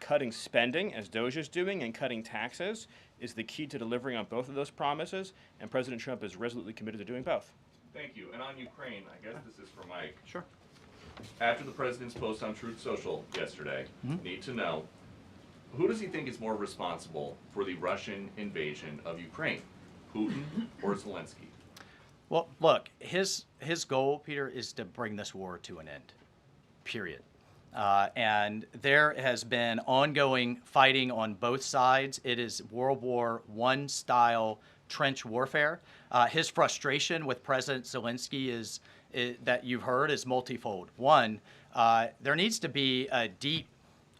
cutting spending, as Doge is doing, and cutting taxes is the key to delivering on both of those promises, and President Trump is resolutely committed to doing both. Thank you. And on Ukraine, I guess this is for Mike. Sure. After the president's post on Truth Social yesterday, need to know, who does he think is more responsible for the Russian invasion of Ukraine, Putin or Zelensky? Well, look, his goal, Peter, is to bring this war to an end, period. And there has been ongoing fighting on both sides. It is World War I style trench warfare. His frustration with President Zelensky is that you've heard is multifold. One, there needs to be a deep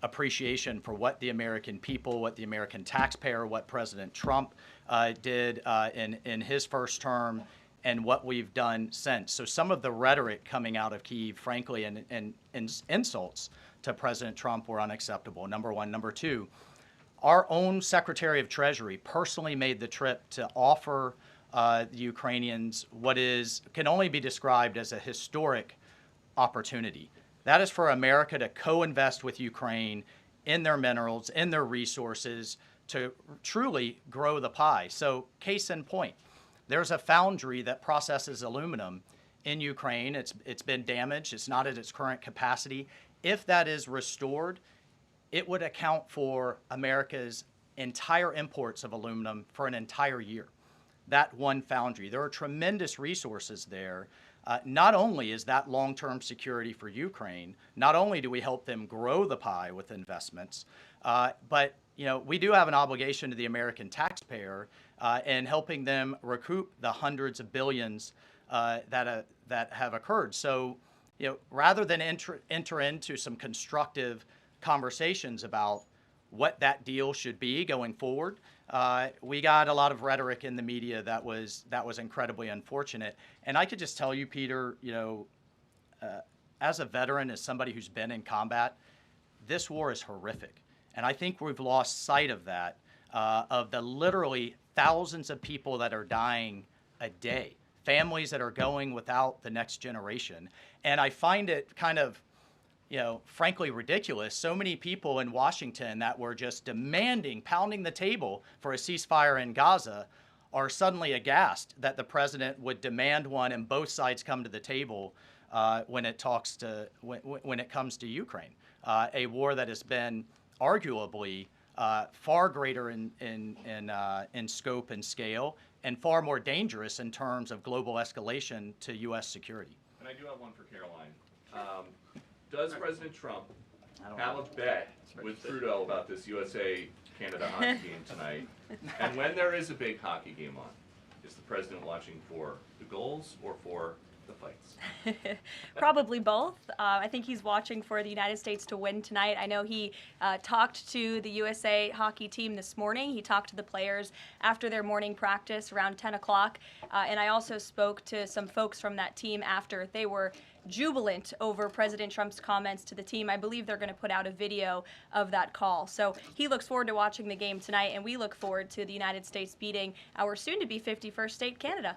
appreciation for what the American people, what the American taxpayer, what President Trump did in his first term, and what we've done since. So some of the rhetoric coming out of Kyiv, frankly, and insults to President Trump were unacceptable, number one. Number two, our own Secretary of Treasury personally made the trip to offer the Ukrainians what can only be described as a historic opportunity. That is for America to co-invest with Ukraine in their minerals, in their resources, to truly grow the pie. So case in point, there's a foundry that processes aluminum in Ukraine. It's been damaged. It's not at its current capacity. If that is restored, it would account for America's entire imports of aluminum for an entire year. That one foundry. There are tremendous resources there. Not only is that long-term security for Ukraine, not only do we help them grow the pie with investments, but we do have an obligation to the American taxpayer in helping them recoup the hundreds of billions that have occurred. So, rather than enter into some constructive conversations about what that deal should be going forward, we got a lot of rhetoric in the media that was incredibly unfortunate. And I could just tell you, Peter, as a veteran, as somebody who's been in combat, this war is horrific. And I think we've lost sight of that, of the literally thousands of people that are dying a day, families that are going without the next generation. And I find it kind of, frankly ridiculous. So many people in Washington that were just demanding, pounding the table for a ceasefire in Gaza are suddenly aghast that the president would demand one and both sides come to the table when it comes to Ukraine, a war that has been arguably far greater in scope and scale and far more dangerous in terms of global escalation to U.S. security. And I do have one for Caroline. Does President Trump have a bet with Trudeau about this USA-Canada hockey game tonight? And when there is a big hockey game on, is the president watching for the goals or for the fights? Probably both. I think he's watching for the United States to win tonight. I know he talked to the USA hockey team this morning. He talked to the players after their morning practice around 10 o'clock. And I also spoke to some folks from that team after. They were jubilant over President Trump's comments to the team. I believe they're going to put out a video of that call. So he looks forward to watching the game tonight, and we look forward to the United States beating our soon-to-be 51st state, Canada.